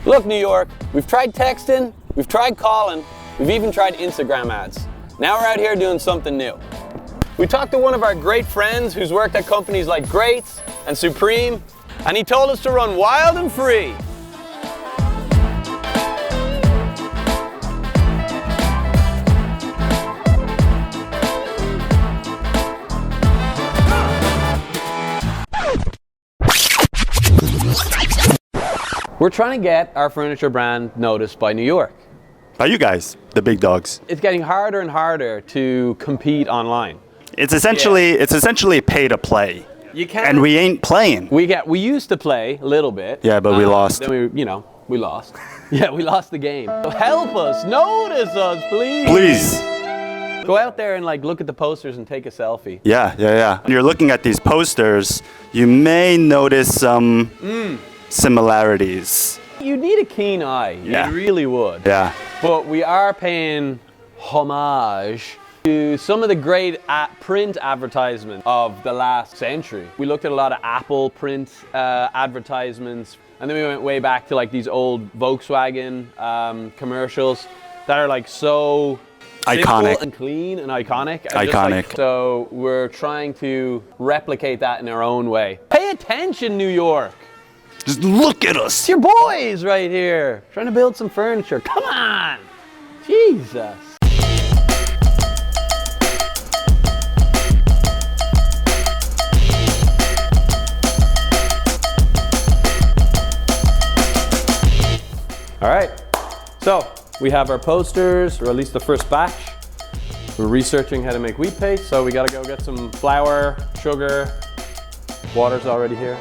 Look, New York, we've tried texting, we've tried calling, we've even tried Instagram ads. Now we're out here doing something new. We talked to one of our great friends who's worked at companies like Greats and Supreme, and he told us to run wild and free. We're trying to get our furniture brand noticed by New York. By you guys, the big dogs. It's getting harder and harder to compete online. It's essentially pay to play. You can't. And we ain't playing. We used to play a little bit. Yeah, but we lost. Then we lost. Yeah, we lost the game. So help us, notice us, please. Please. Go out there and look at the posters and take a selfie. Yeah. When you're looking at these posters, you may notice some similarities. You need a keen eye. Yeah. You really would. Yeah. But we are paying homage to some of the great print advertisements of the last century. We looked at a lot of Apple print advertisements, and then we went way back to these old Volkswagen commercials that are so iconic simple and clean and iconic. Iconic. So we're trying to replicate that in our own way. Pay attention, New York. Just look at us. It's your boys right here, trying to build some furniture. Come on! Jesus. All right, so we have our posters, or at least the first batch. We're researching how to make wheat paste, so we gotta go get some flour, sugar, water's already here.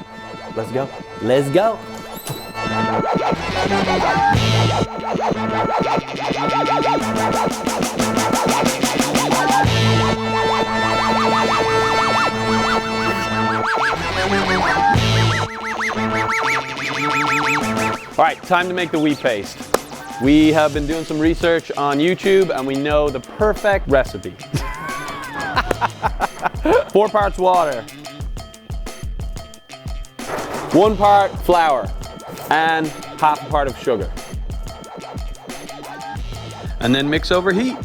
Let's go. Let's go. All right, time to make the wheat paste. We have been doing some research on YouTube and we know the perfect recipe. 4 parts water, 1 part flour, and half a part of sugar. And then mix over heat.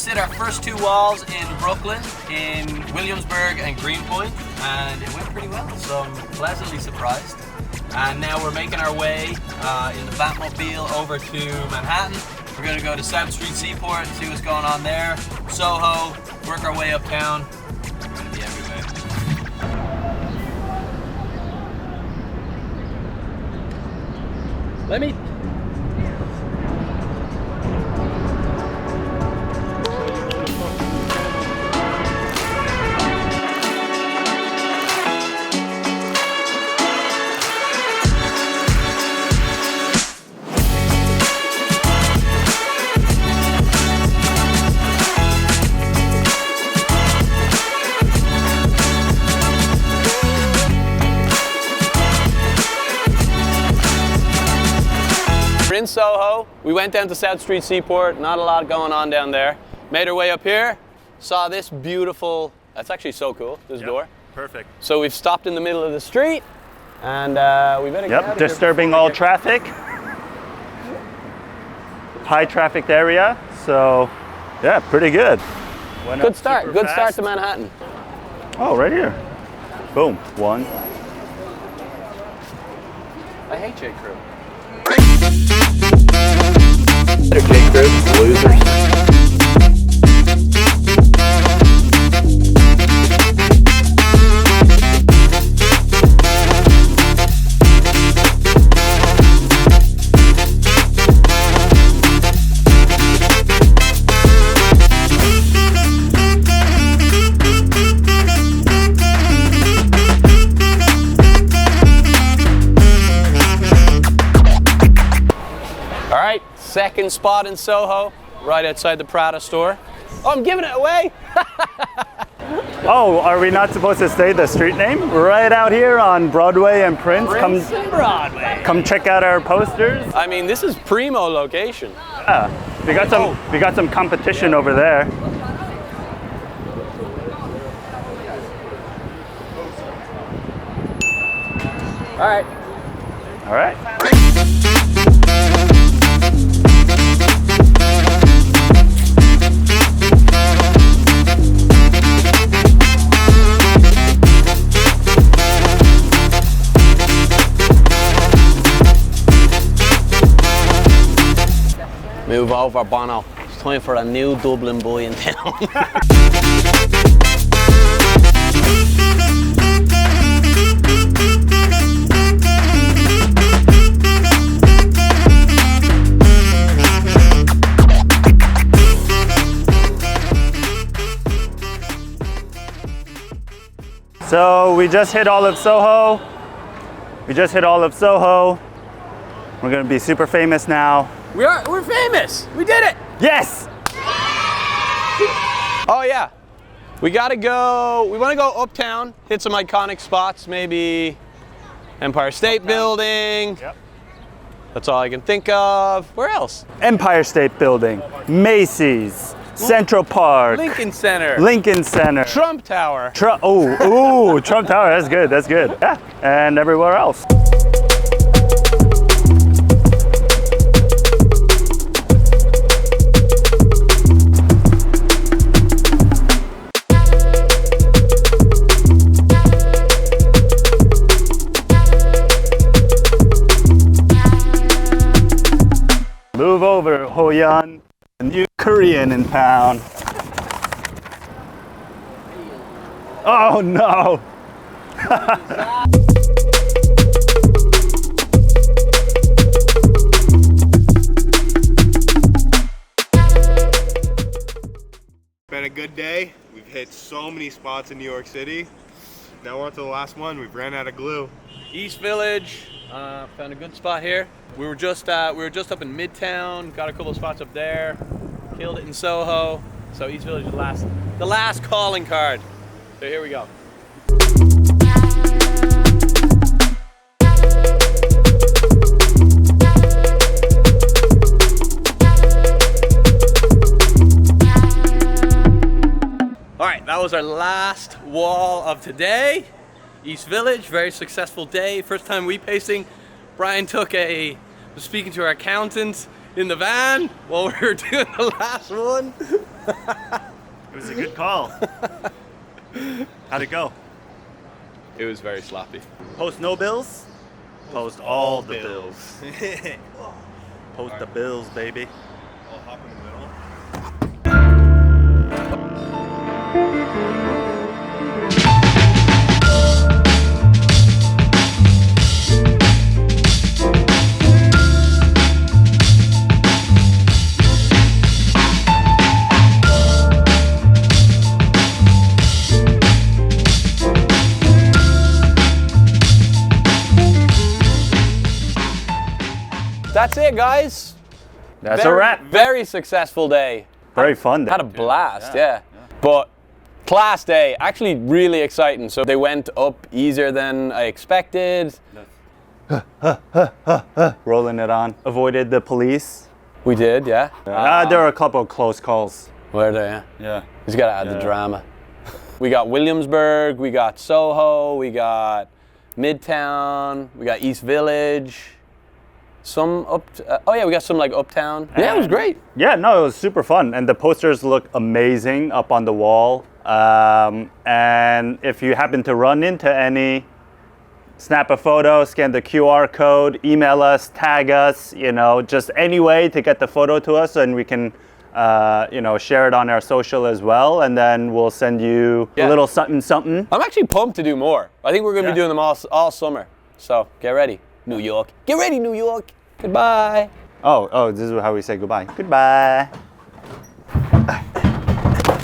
Our first 2 walls in Brooklyn, in Williamsburg and Greenpoint, and it went pretty well, so I'm pleasantly surprised. And now we're making our way in the Batmobile over to Manhattan. We're going to go to South Street Seaport and see what's going on there. SoHo, work our way uptown. We're going to be everywhere. Let me... in SoHo. We went down to South Street Seaport, not a lot going on down there. Made our way up here, saw this beautiful, that's actually so cool, this door. Perfect. So we've stopped in the middle of the street and we better get out of here. Disturbing all traffic. High trafficked area, so yeah, pretty good. Good start to Manhattan. Oh, right here. Boom, 1. I hate J. Crew. Better J. Crew, losers. All right, second spot in Soho, right outside the Prada store. Oh, I'm giving it away. Oh, are we not supposed to say the street name? Right out here on Broadway and Prince. Prince and Broadway. Come check out our posters. I mean, this is primo location. Yeah, we got some competition over there. All right. All right. Move over, Bono. It's time for a new Dublin boy in town. So we just hit all of Soho. We're gonna be super famous now. We're famous. We did it. Yes! Oh yeah. We want to go uptown, hit some iconic spots, maybe Empire State Building. Yep. That's all I can think of. Where else? Empire State Building, Macy's, Central Park, Lincoln Center. Trump Tower. Trump Tower, that's good. Yeah, and everywhere else. Move over, Hoyan, a new Korean in town. Oh no! Been a good day. We've hit so many spots in New York City. Now we're on to the last one. We've ran out of glue. East Village. Found a good spot here. We were just up in Midtown. Got a couple of spots up there. Killed it in Soho. So East Village is the last calling card. So here we go. All right, that was our last wall of today. East Village, very successful day. First time wheat pasting. Brian was speaking to our accountant in the van while we were doing the last one. It was a good call. How'd it go? It was very sloppy. Post no bills? Post all the bills. Post the bills, baby. I'll hop in the middle. That's it, guys. That's a wrap. Very successful day. Very fun day. Had a blast, yeah. But class day, actually really exciting. So they went up easier than I expected. Rolling it on. Avoided the police. We did, yeah. There were a couple of close calls. Were they? Yeah. Yeah. He's got to add the drama. We got Williamsburg, we got Soho, we got Midtown, we got East Village. We got some like uptown. Yeah, it was great. Yeah, no, it was super fun. And the posters look amazing up on the wall. And if you happen to run into any, snap a photo, scan the QR code, email us, tag us, just any way to get the photo to us, and we can share it on our social as well, and then we'll send you a little something something. I'm actually pumped to do more. I think we're going to be doing them all summer. So get ready, New York. Get ready, New York. Goodbye. Oh, this is how we say goodbye. Goodbye.